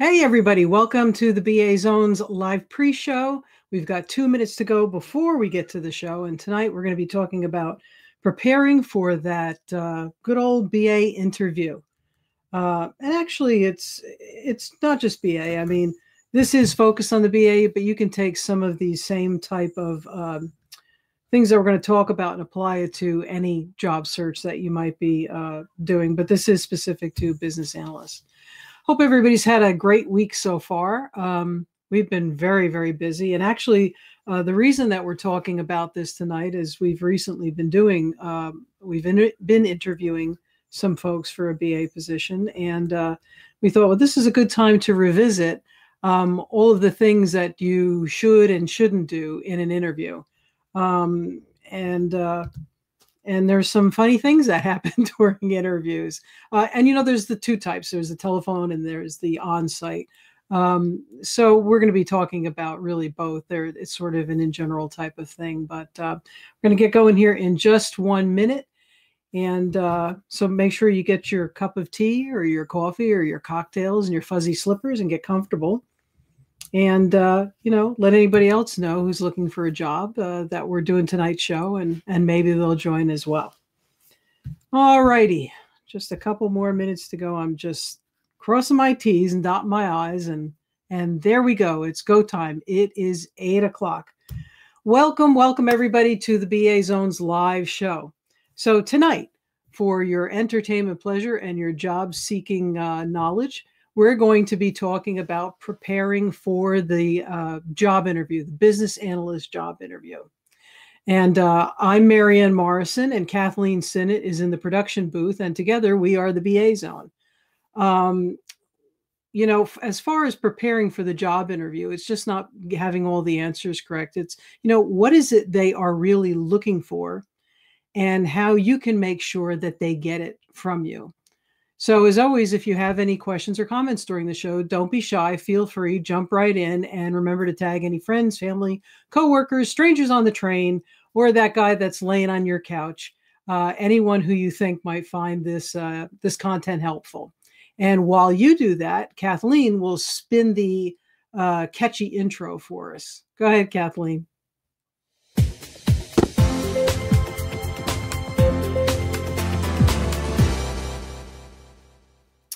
Hey, everybody. Welcome to the BA Zone's live pre-show. We've got 2 minutes to go before we get to the show. And tonight we're going to be talking about preparing for that good old BA interview. And actually, it's not just BA. I mean, this is focused on the BA, but you can take some of these same type of things that we're going to talk about and apply it to any job search that you might be doing. But this is specific to business analysts. Hope everybody's had a great week so far. We've been very, very busy. And actually, the reason that we're talking about this tonight is we've recently been been interviewing some folks for a BA position. And we thought, well, this is a good time to revisit all of the things that you should and shouldn't do in an interview. And there's some funny things that happen during interviews. And there's the two types. There's the telephone and there's the on-site. So we're going to be talking about really both. It's sort of an in general type of thing. But we're going to get going here in just 1 minute. And so make sure you get your cup of tea or your coffee or your cocktails and your fuzzy slippers and get comfortable. And, let anybody else know who's looking for a job that we're doing tonight's show, and maybe they'll join as well. All righty. Just a couple more minutes to go. I'm just crossing my T's and dotting my I's, and there we go. It's go time. It is 8 o'clock. Welcome, everybody, to the BA Zone's live show. So tonight, for your entertainment pleasure and your job-seeking knowledge, we're going to be talking about preparing for the job interview, the business analyst job interview. And I'm Marianne Morrison, and Kathleen Sinnott is in the production booth, and together we are the BA Zone. As far as preparing for the job interview, it's just not having all the answers correct. It's, what is it they are really looking for and how you can make sure that they get it from you. So as always, if you have any questions or comments during the show, don't be shy. Feel free, jump right in, and remember to tag any friends, family, coworkers, strangers on the train, or that guy that's laying on your couch, anyone who you think might find this content helpful. And while you do that, Kathleen will spin the catchy intro for us. Go ahead, Kathleen.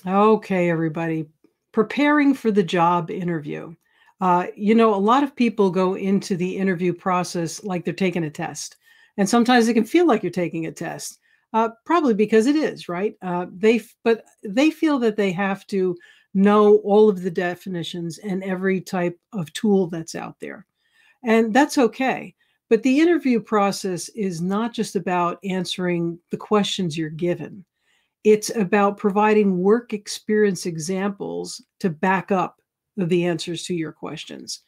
Okay, everybody, preparing for the job interview. A lot of people go into the interview process like they're taking a test. And sometimes it can feel like you're taking a test, probably because it is, right? But they feel that they have to know all of the definitions and every type of tool that's out there. And that's okay. But the interview process is not just about answering the questions you're given. It's about providing work experience examples to back up the answers to your questions.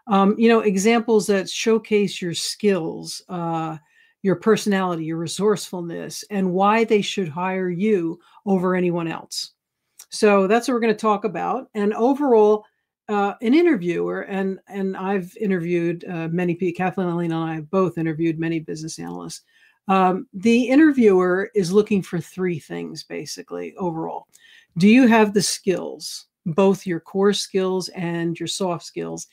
Examples that showcase your skills, your personality, your resourcefulness, and why they should hire you over anyone else. So that's what we're going to talk about. And overall, an interviewer, and I've interviewed many people, Kathleen and I have both interviewed many business analysts. The interviewer is looking for three things, basically, overall. Do you have the skills, both your core skills and your soft skills?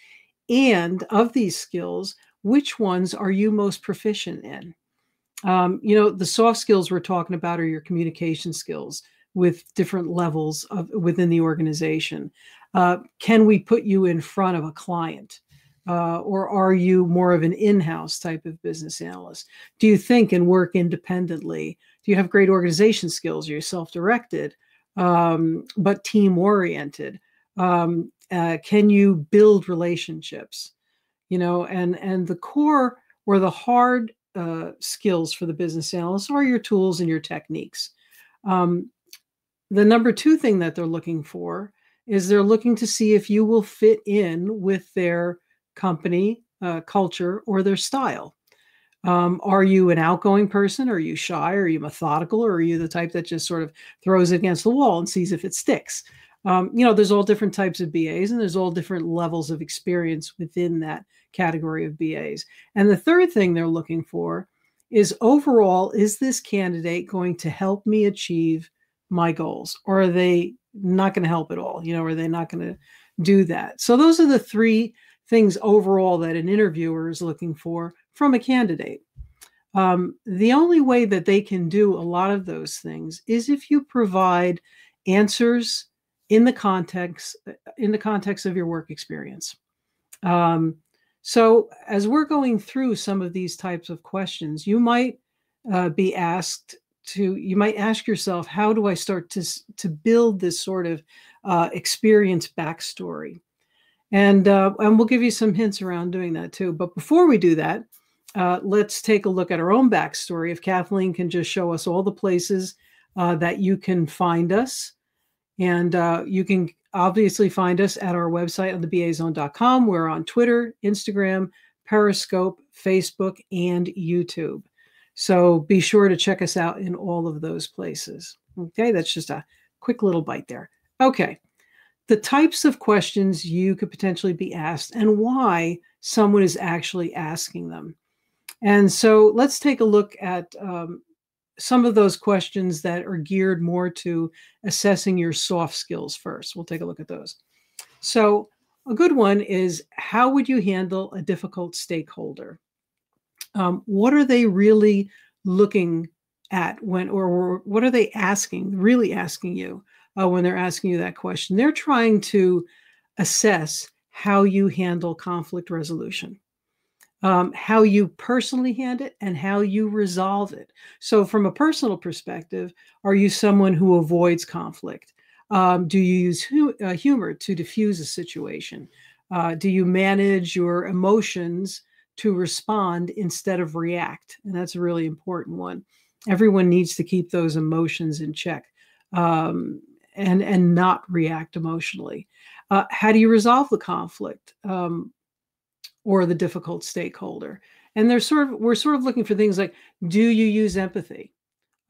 And of these skills, which ones are you most proficient in? The soft skills we're talking about are your communication skills with different levels within the organization. Can we put you in front of a client? Or are you more of an in-house type of business analyst? Do you think and work independently? Do you have great organization skills? Are you self-directed, but team-oriented? Can you build relationships? And the core or the hard skills for the business analyst are your tools and your techniques. The number two thing that they're looking for is they're looking to see if you will fit in with their company, culture, or their style. Are you an outgoing person? Are you shy? Are you methodical? Or are you the type that just sort of throws it against the wall and sees if it sticks? There's all different types of BAs, and there's all different levels of experience within that category of BAs. And the third thing they're looking for is overall, is this candidate going to help me achieve my goals? Or are they not going to help at all, or they're not going to do that. So those are the three things overall that an interviewer is looking for from a candidate. The only way that they can do a lot of those things is if you provide answers in the context of your work experience. So as we're going through some of these types of questions, you might you might ask yourself, how do I start to build this sort of experience backstory? And we'll give you some hints around doing that too. But before we do that, let's take a look at our own backstory. If Kathleen can just show us all the places that you can find us. And you can obviously find us at our website on thebazone.com. We're on Twitter, Instagram, Periscope, Facebook, and YouTube. So be sure to check us out in all of those places. Okay, that's just a quick little bite there. Okay, the types of questions you could potentially be asked and why someone is actually asking them. And so let's take a look at some of those questions that are geared more to assessing your soft skills first. We'll take a look at those. So a good one is, how would you handle a difficult stakeholder? What are they really looking at or what are they really asking you when they're asking you that question? They're trying to assess how you handle conflict resolution. How you personally handle it and how you resolve it. So from a personal perspective, are you someone who avoids conflict? Do you use humor to diffuse a situation? Do you manage your emotions to respond instead of react? And that's a really important one. Everyone needs to keep those emotions in check and not react emotionally. How do you resolve the conflict? Or the difficult stakeholder? And we're sort of looking for things like, do you use empathy?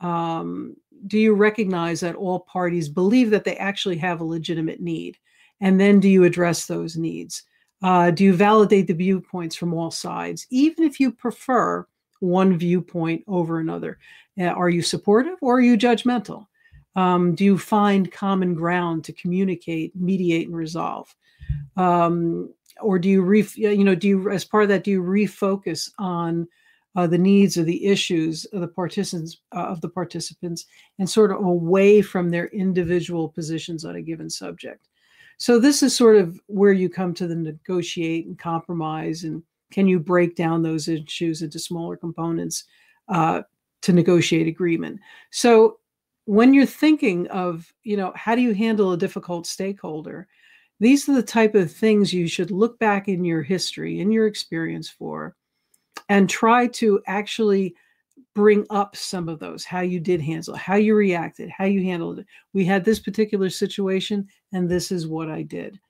Do you recognize that all parties believe that they actually have a legitimate need? And then do you address those needs? Do you validate the viewpoints from all sides, even if you prefer one viewpoint over another? Are you supportive or are you judgmental? Do you find common ground to communicate, mediate, and resolve? Or do you, as part of that, do you refocus on the needs or the issues of the participants and sort of away from their individual positions on a given subject? So this is sort of where you come to the negotiate and compromise, and can you break down those issues into smaller components to negotiate agreement? So when you're thinking of, how do you handle a difficult stakeholder? These are the type of things you should look back in your history, in your experience for, and try to actually bring up some of those, how you did handle it, how you reacted, how you handled it. We had this particular situation, and this is what I did.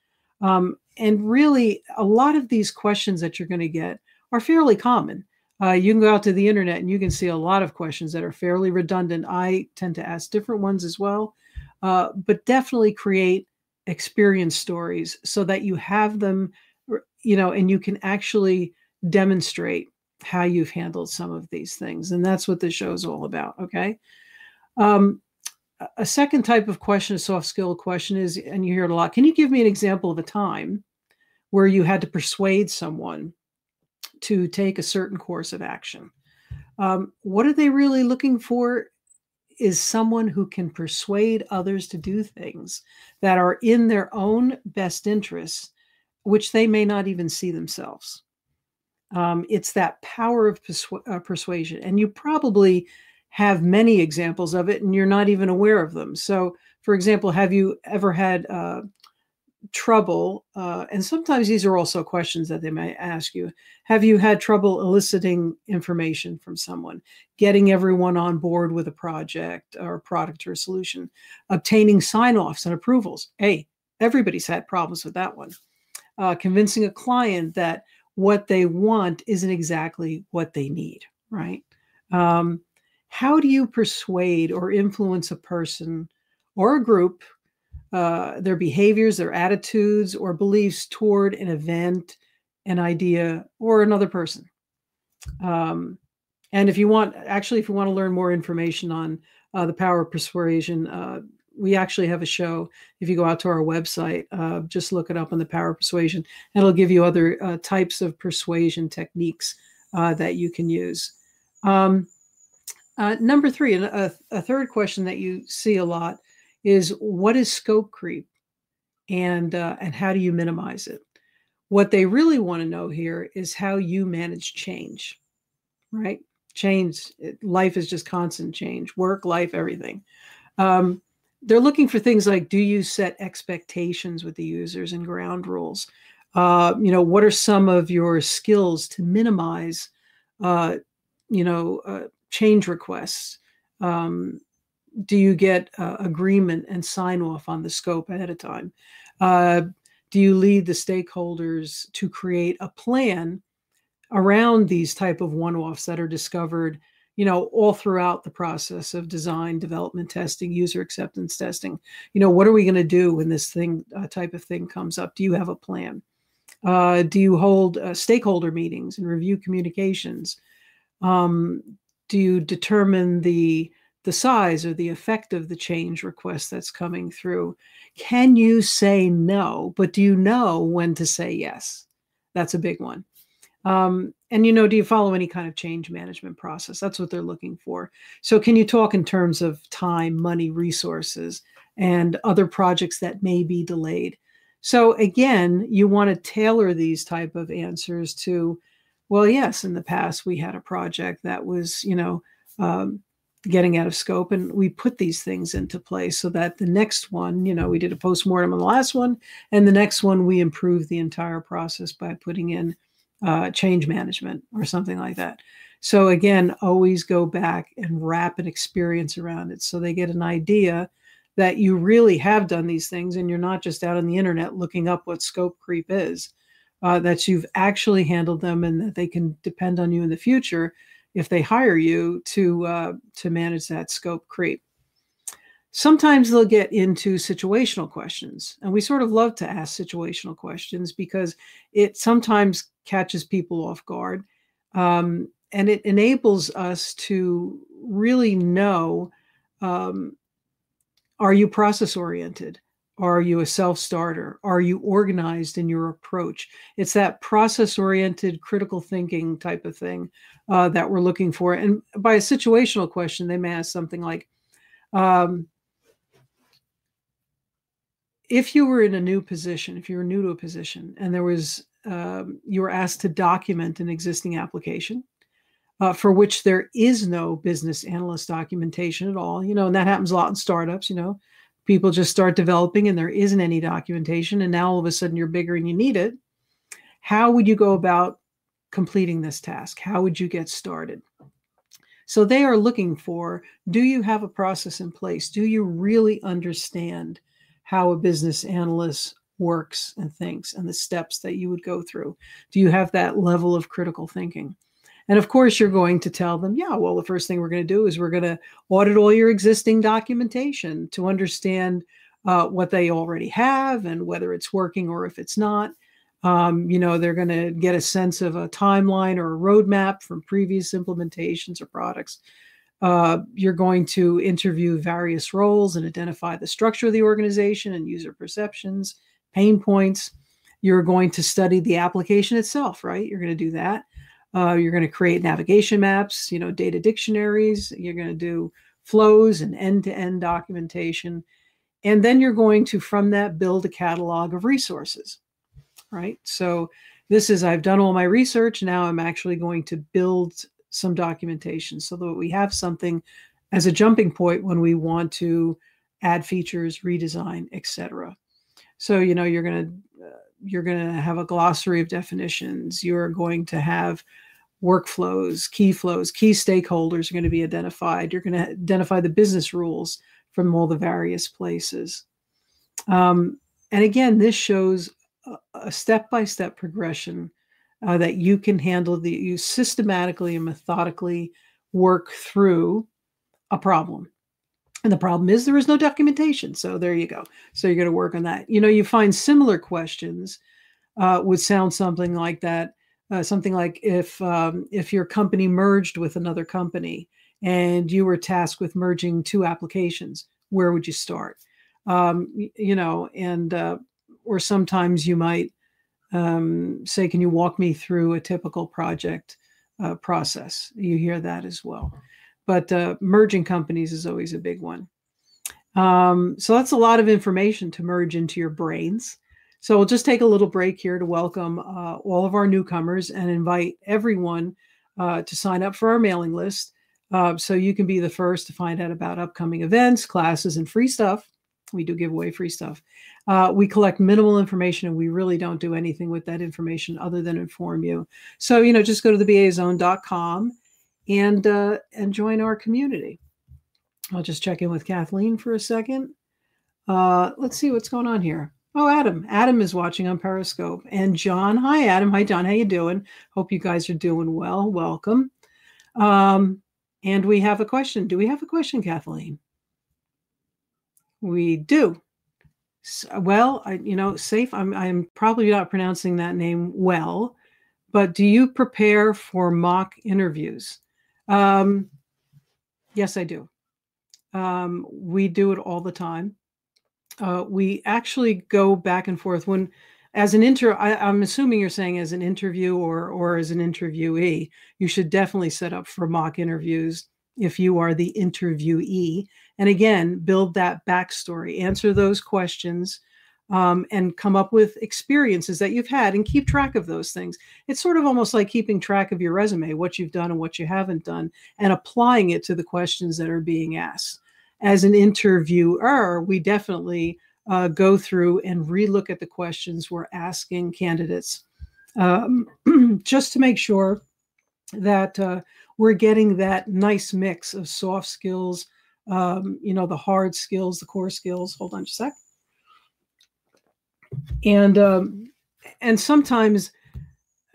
And really, a lot of these questions that you're going to get are fairly common. You can go out to the internet and you can see a lot of questions that are fairly redundant. I tend to ask different ones as well, but definitely create experience stories so that you have them, and you can actually demonstrate how you've handled some of these things. And that's what this show is all about. Okay. A second type of question, a soft skill question, is, and you hear it a lot, can you give me an example of a time where you had to persuade someone to take a certain course of action? What are they really looking for is someone who can persuade others to do things that are in their own best interests, which they may not even see themselves. It's that power of persuasion. And you probably have many examples of it and you're not even aware of them. So, for example, have you ever had trouble, and sometimes these are also questions that they might ask you, have you had trouble eliciting information from someone, getting everyone on board with a project or a product or a solution, obtaining sign-offs and approvals? Hey, everybody's had problems with that one. Convincing a client that what they want isn't exactly what they need, right? How do you persuade or influence a person or a group, their behaviors, their attitudes, or beliefs toward an event, an idea, or another person? And if you want to learn more information on the power of persuasion, We actually have a show. If you go out to our website, just look it up on the power of persuasion, and it'll give you other types of persuasion techniques that you can use. Number three, and a third question that you see a lot is, what is scope creep, and how do you minimize it? What they really want to know here is how you manage change, right? Change, life is just constant change, work, life, everything. They're looking for things like, do you set expectations with the users and ground rules? What are some of your skills to minimize, change requests? Do you get agreement and sign off on the scope ahead of time? Do you lead the stakeholders to create a plan around these type of one-offs that are discovered, all throughout the process of design, development, testing, user acceptance testing? What are we going to do when this thing type of thing comes up? Do you have a plan? Do you hold stakeholder meetings and review communications? Do you determine the size or the effect of the change request that's coming through? Can you say no, but do you know when to say yes? That's a big one. And, do you follow any kind of change management process? That's what they're looking for. So can you talk in terms of time, money, resources, and other projects that may be delayed? So again, you want to tailor these type of answers to, well, yes, in the past we had a project that was, getting out of scope, and we put these things into place so that the next one, we did a postmortem on the last one, and the next one we improved the entire process by putting in change management or something like that. So again, always go back and wrap an experience around it so they get an idea that you really have done these things, and you're not just out on the internet looking up what scope creep is, that you've actually handled them, and that they can depend on you in the future if they hire you to manage that scope creep. Sometimes they'll get into situational questions, and we sort of love to ask situational questions because it sometimes catches people off guard, and it enables us to really know, are you process oriented? Are you a self-starter? Are you organized in your approach? It's that process-oriented critical thinking type of thing that we're looking for. And by a situational question, they may ask something like, if you were in a new position, if you were new to a position, and there was, you were asked to document an existing application for which there is no business analyst documentation at all, and that happens a lot in startups, people just start developing and there isn't any documentation, and now all of a sudden you're bigger and you need it. How would you go about completing this task? How would you get started? So they are looking for, do you have a process in place? Do you really understand how a business analyst works and thinks and the steps that you would go through? Do you have that level of critical thinking? And of course, you're going to tell them, yeah, well, the first thing we're going to do is we're going to audit all your existing documentation to understand what they already have and whether it's working or if it's not. They're going to get a sense of a timeline or a roadmap from previous implementations or products. You're going to interview various roles and identify the structure of the organization and user perceptions, pain points. You're going to study the application itself, right? You're going to do that. You're going to create navigation maps, data dictionaries. You're going to do flows and end-to-end documentation. And then you're going to, from that, build a catalog of resources, right? So this is, I've done all my research. Now I'm actually going to build some documentation so that we have something as a jumping point when we want to add features, redesign, etc. So, you're going to have a glossary of definitions. You're going to have workflows, key stakeholders are going to be identified. You're going to identify the business rules from all the various places. And again, this shows a step-by-step progression that you can handle, you systematically and methodically work through a problem. And the problem is there is no documentation. So there you go. So you're going to work on that. You find similar questions would sound something like that. Something like if your company merged with another company and you were tasked with merging two applications, where would you start? or sometimes you might say, can you walk me through a typical project process? You hear that as well. But merging companies is always a big one. So that's a lot of information to merge into your brains. So we'll just take a little break here to welcome all of our newcomers and invite everyone to sign up for our mailing list so you can be the first to find out about upcoming events, classes, and free stuff. We do give away free stuff. We collect minimal information, and we really don't do anything with that information other than inform you. So, just go to thebazone.com and join our community. I'll just check in with Kathleen for a second. Let's see what's going on here. Oh, Adam. Adam is watching on Periscope. And John. Hi, Adam. Hi, John. How you doing? Hope you guys are doing well. Welcome. And we have a question. Do we have a question, Kathleen? We do. Well, Safe. I'm probably not pronouncing that name well, but do you prepare for mock interviews? Yes, I do. We do it all the time. We actually go back and forth as an I'm assuming you're saying as an interview or as an interviewee, you should definitely set up for mock interviews if you are the interviewee. And again, build that backstory, answer those questions, and come up with experiences that you've had and keep track of those things. It's sort of almost like keeping track of your resume, what you've done and what you haven't done, and applying it to the questions that are being asked. As an interviewer, we definitely go through and relook at the questions we're asking candidates just to make sure that we're getting that nice mix of soft skills, the hard skills, the core skills. Hold on just a sec. And sometimes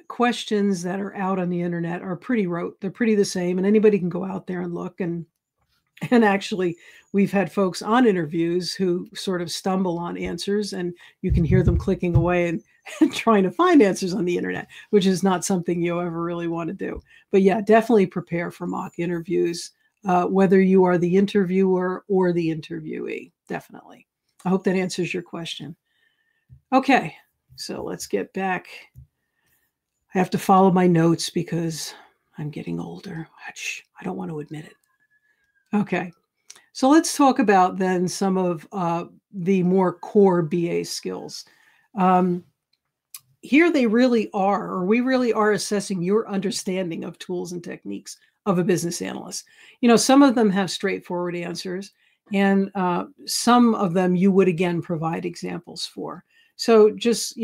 questions that are out on the internet are pretty rote. They're pretty the same, and anybody can go out there and look. And actually, we've had folks on interviews who sort of stumble on answers, and you can hear them clicking away and trying to find answers on the internet, which is not something you ever really want to do. But yeah, definitely prepare for mock interviews, whether you are the interviewer or the interviewee. Definitely. I hope that answers your question. Okay, so let's get back. I have to follow my notes because I'm getting older. I don't want to admit it. Okay, so let's talk about then some of the more core BA skills. Here they really are, or we really are assessing your understanding of tools and techniques of a business analyst. Some of them have straightforward answers, and some of them you would again provide examples for. So just,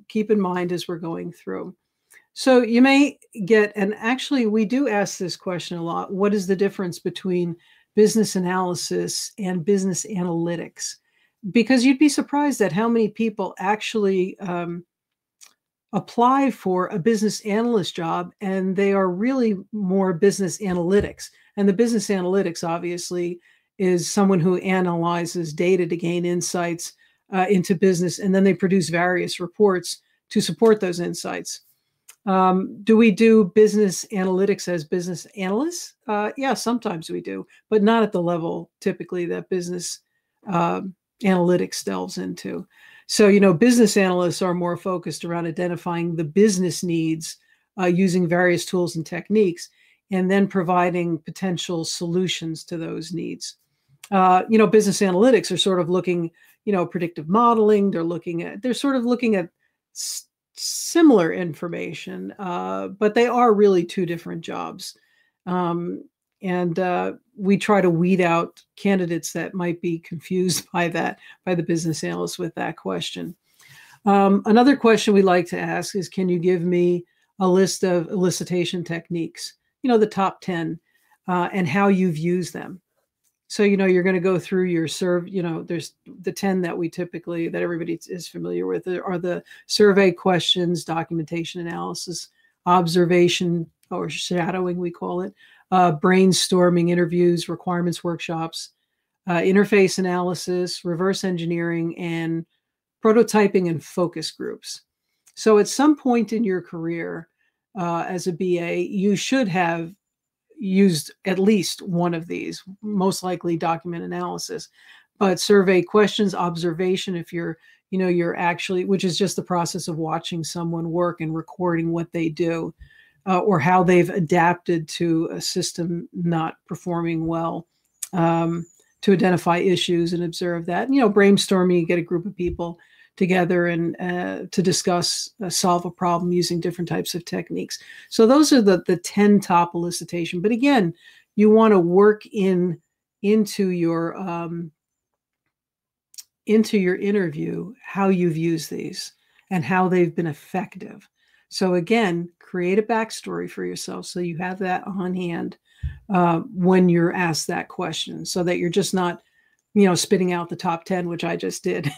keep in mind as we're going through. So you may get, and actually we do ask this question a lot, what is the difference between business analysis and business analytics? Because you'd be surprised at how many people actually apply for a business analyst job, and they are really more business analytics. And the business analytics obviously is someone who analyzes data to gain insights into business, and then they produce various reports to support those insights. Do we do business analytics as business analysts? Yeah, sometimes we do, but not at the level typically that business analytics delves into. So, business analysts are more focused around identifying the business needs using various tools and techniques, and then providing potential solutions to those needs. Business analytics are sort of looking, predictive modeling. They're sort of looking at similar information, but they are really two different jobs. And we try to weed out candidates that might be confused by the business analyst with that question. Another question we like to ask is, can you give me a list of elicitation techniques, the top 10, and how you've used them? So, you're going to go through your there's the 10 that everybody is familiar with are the survey questions, documentation analysis, observation or shadowing, we call it, brainstorming, interviews, requirements workshops, interface analysis, reverse engineering, and prototyping and focus groups. So at some point in your career as a BA, you should have used at least one of these, most likely document analysis. But survey questions, observation, if you're actually, which is just the process of watching someone work and recording what they do, or how they've adapted to a system not performing well, to identify issues and observe that. Brainstorming, you get a group of people together and to discuss, solve a problem using different types of techniques. So those are the 10 top elicitation. But again, you want to work into your interview how you've used these and how they've been effective. So again, create a backstory for yourself so you have that on hand when you're asked that question, so that you're just not, spitting out the top 10, which I just did.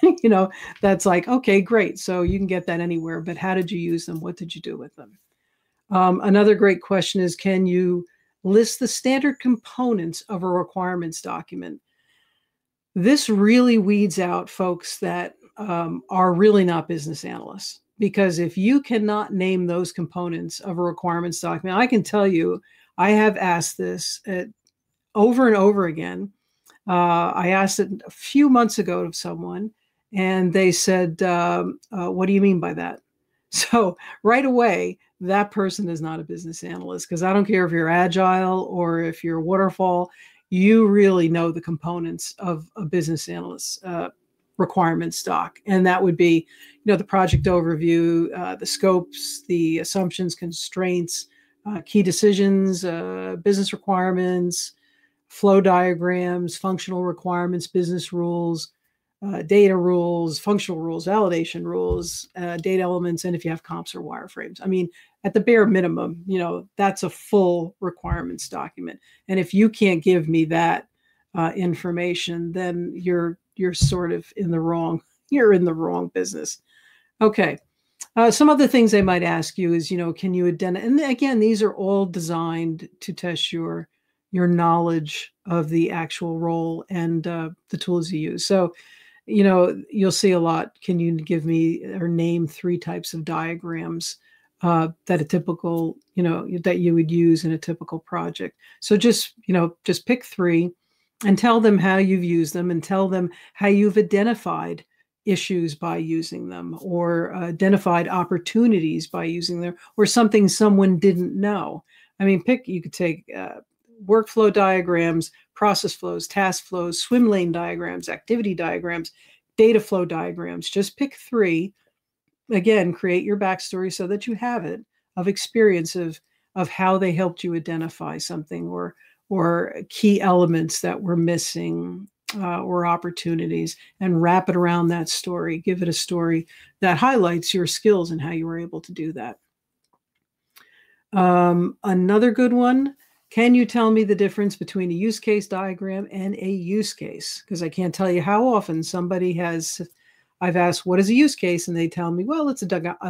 That's like, okay, great. So you can get that anywhere, but how did you use them? What did you do with them? Another great question is, can you list the standard components of a requirements document? This really weeds out folks that are really not business analysts, because if you cannot name those components of a requirements document, I can tell you, I have asked this over and over again. I asked it a few months ago of someone, and they said, what do you mean by that? So right away, that person is not a business analyst, because I don't care if you're agile or if you're waterfall, you really know the components of a business analyst requirements doc. And that would be, the project overview, the scopes, the assumptions, constraints, key decisions, business requirements, flow diagrams, functional requirements, business rules, data rules, functional rules, validation rules, data elements, and if you have comps or wireframes. I mean, at the bare minimum, that's a full requirements document. And if you can't give me that information, then you're sort of in the wrong business. Okay. Some other things they might ask you is, can you identify? And again, these are all designed to test your knowledge of the actual role and the tools you use. So, you'll see a lot. Can you give me or name 3 types of diagrams that a typical, that you would use in a typical project? So just pick 3 and tell them how you've used them, and tell them how you've identified issues by using them, or identified opportunities by using them, or something someone didn't know. I mean, you could take workflow diagrams, process flows, task flows, swim lane diagrams, activity diagrams, data flow diagrams. Just pick 3. Again, create your backstory so that you have it, of experience of how they helped you identify something, or key elements that were missing, or opportunities, and wrap it around that story. Give it a story that highlights your skills and how you were able to do that. Another good one, can you tell me the difference between a use case diagram and a use case? Because I can't tell you how often I've asked, what is a use case? And they tell me, well, it's a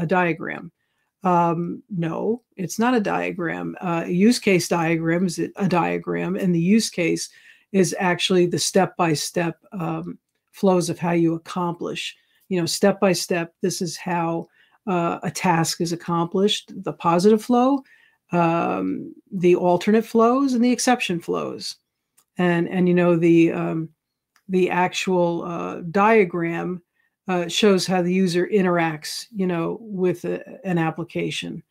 diagram. No, it's not a diagram. A use case diagram is a diagram, and the use case is actually the step-by-step flows of how you accomplish, step by step. This is how a task is accomplished: the positive flow, the alternate flows, and the exception flows. And the actual diagram shows how the user interacts, with an application,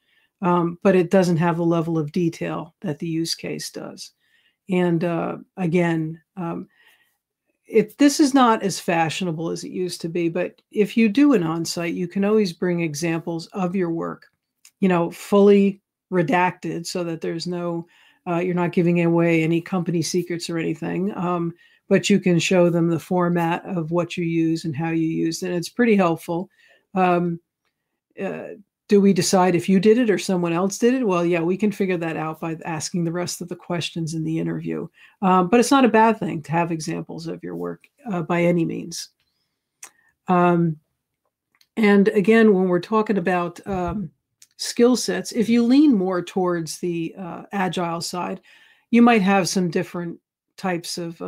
but it doesn't have the level of detail that the use case does. And again, this is not as fashionable as it used to be, but if you do an on-site, you can always bring examples of your work, fully redacted, so that there's no, you're not giving away any company secrets or anything. But you can show them the format of what you use and how you use it. And it's pretty helpful. Do we decide if you did it or someone else did it? Well, yeah, we can figure that out by asking the rest of the questions in the interview. But it's not a bad thing to have examples of your work by any means. And again, when we're talking about skill sets, if you lean more towards the agile side, you might have some different types of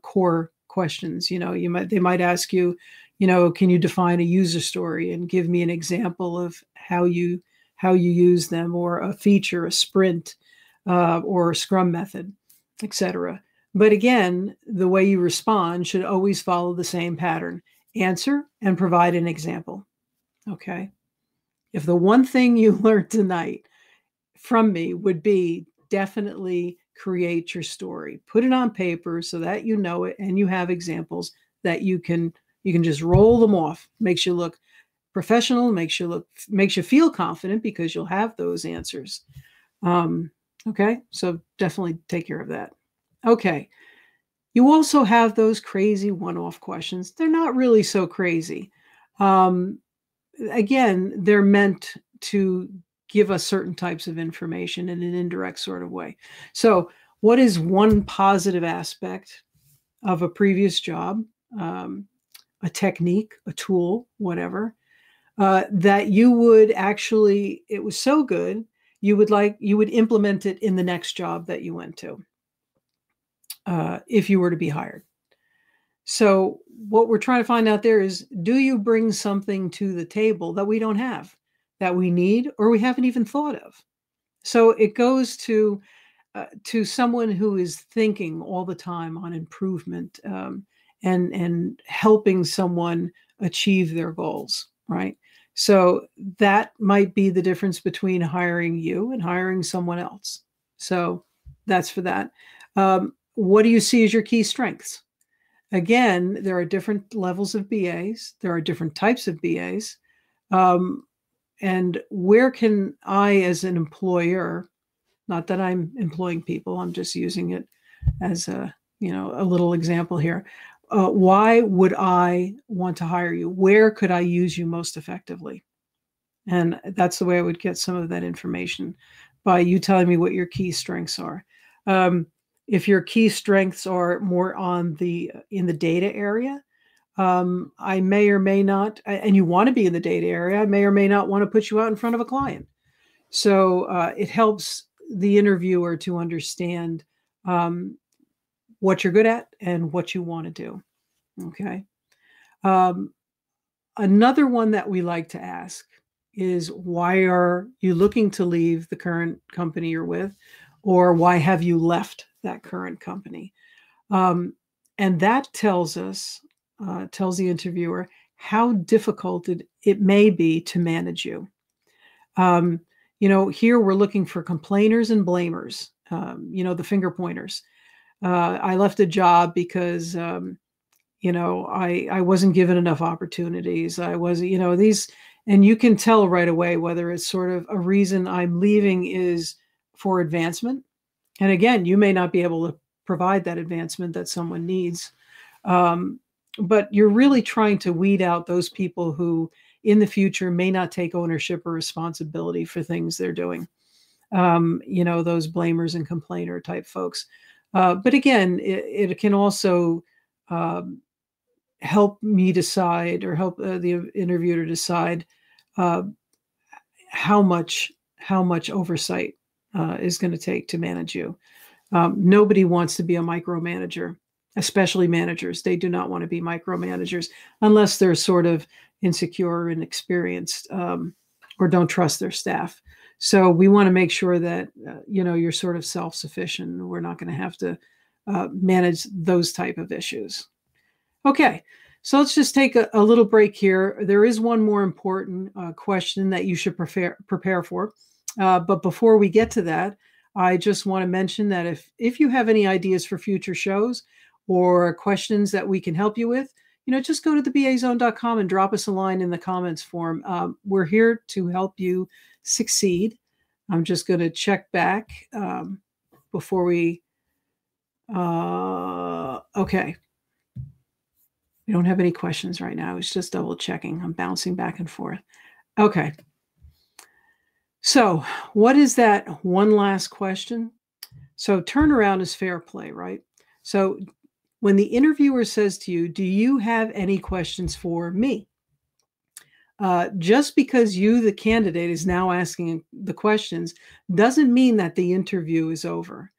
core questions. They might ask you, can you define a user story and give me an example of how you use them, or a feature, a sprint, or a Scrum method, etc. But again, the way you respond should always follow the same pattern. Answer and provide an example. Okay. If the one thing you learned tonight from me would be definitely create your story. Put it on paper so that you know it and you have examples that you can just roll them off. Makes you look professional, makes you feel confident because you'll have those answers. Okay, so definitely take care of that. Okay, you also have those crazy one-off questions. They're not really so crazy. Again, they're meant to give us certain types of information in an indirect sort of way. So, what is one positive aspect of a previous job, a technique, a tool, whatever, that you would actually, it was so good, you would implement it in the next job that you went to, if you were to be hired. So what we're trying to find out there is, do you bring something to the table that we don't have, that we need, or we haven't even thought of? So it goes to someone who is thinking all the time on improvement, and helping someone achieve their goals, right? So that might be the difference between hiring you and hiring someone else. So that's for that. What do you see as your key strengths? Again, there are different levels of BAs. There are different types of BAs. And where can I, as an employer, not that I'm employing people, I'm just using it as a little example here. Why would I want to hire you? Where could I use you most effectively? And that's the way I would get some of that information, by you telling me what your key strengths are. If your key strengths are more in the data area, I may or may not, and you want to be in the data area, I may or may not want to put you out in front of a client. So it helps the interviewer to understand what you're good at and what you want to do. Okay. Another one that we like to ask is, why are you looking to leave the current company you're with? Or why have you left that current company? And that tells the interviewer how difficult it may be to manage you. Here we're looking for complainers and blamers, the finger pointers. I left a job because, I wasn't given enough opportunities. I was, and you can tell right away whether it's sort of a reason I'm leaving is for advancement. And again, you may not be able to provide that advancement that someone needs. But you're really trying to weed out those people who in the future may not take ownership or responsibility for things they're doing. Those blamers and complainer type folks. But again, it can also help me decide, or help the interviewer decide how much oversight is going to take to manage you. Nobody wants to be a micromanager, especially managers. They do not want to be micromanagers unless they're sort of insecure and inexperienced, or don't trust their staff. So we want to make sure that you're sort of self-sufficient. We're not going to have to manage those type of issues. Okay, so let's just take a little break here. There is one more important question that you should prepare for. But before we get to that, I just want to mention that if you have any ideas for future shows or questions that we can help you with, just go to thebazone.com and drop us a line in the comments form. We're here to help you succeed. I'm just going to check back before we. Okay. We don't have any questions right now. It's just double checking. I'm bouncing back and forth. Okay. So what is that one last question? So turnaround is fair play, right? So when the interviewer says to you, do you have any questions for me? Just because you, the candidate, is now asking the questions doesn't mean that the interview is over.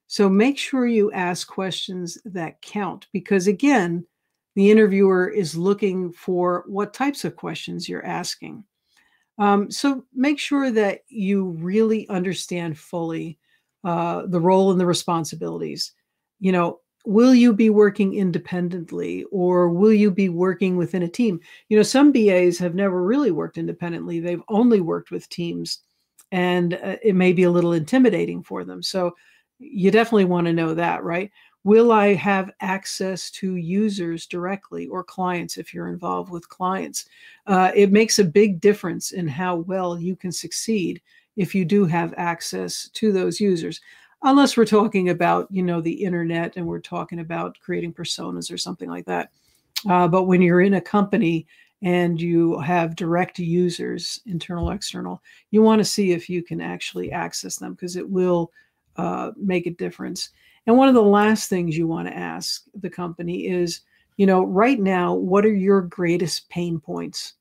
So make sure you ask questions that count, because again, the interviewer is looking for what types of questions you're asking. So make sure that you really understand fully the role and the responsibilities. Will you be working independently or will you be working within a team? Some BAs have never really worked independently. They've only worked with teams, and it may be a little intimidating for them. So you definitely want to know that, right? Will I have access to users directly or clients if you're involved with clients? It makes a big difference in how well you can succeed if you do have access to those users, unless we're talking about the internet and we're talking about creating personas or something like that. But when you're in a company and you have direct users, internal, external, you want to see if you can actually access them, because it will make a difference. And one of the last things you want to ask the company is, right now, what are your greatest pain points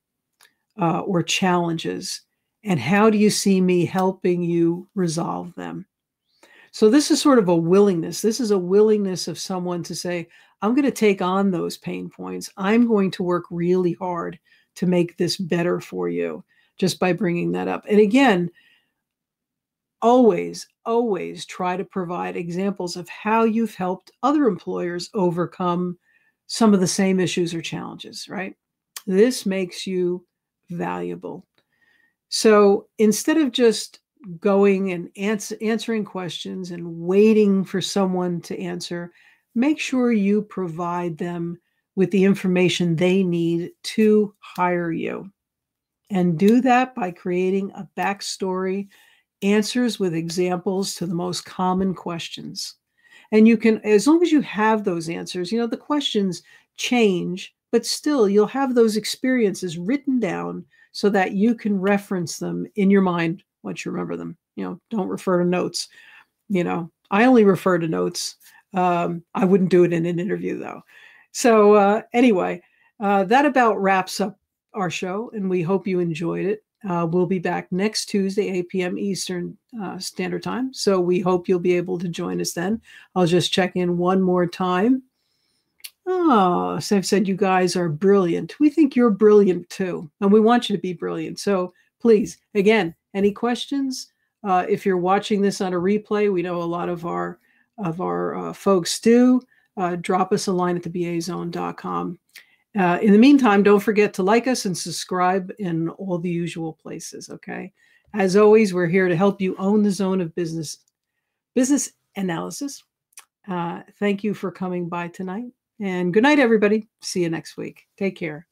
or challenges? And how do you see me helping you resolve them? So this is sort of a willingness. This is a willingness of someone to say, I'm going to take on those pain points. I'm going to work really hard to make this better for you just by bringing that up. And again, always try to provide examples of how you've helped other employers overcome some of the same issues or challenges, right? This makes you valuable. So instead of just going and answering questions and waiting for someone to answer, make sure you provide them with the information they need to hire you. And do that by creating a backstory, answers with examples to the most common questions. And you can, as long as you have those answers, the questions change, but still you'll have those experiences written down so that you can reference them in your mind once you remember them. Don't refer to notes. I only refer to notes. I wouldn't do it in an interview though. So anyway, that about wraps up our show, and we hope you enjoyed it. We'll be back next Tuesday, 8 p.m. Eastern Standard Time. So we hope you'll be able to join us then. I'll just check in one more time. Oh, so I've said you guys are brilliant. We think you're brilliant too, and we want you to be brilliant. So please, again, any questions? If you're watching this on a replay, we know a lot of our folks do. Drop us a line at thebazone.com. In the meantime, don't forget to like us and subscribe in all the usual places, okay? As always, we're here to help you own the zone of business analysis. Thank you for coming by tonight. And good night, everybody. See you next week. Take care.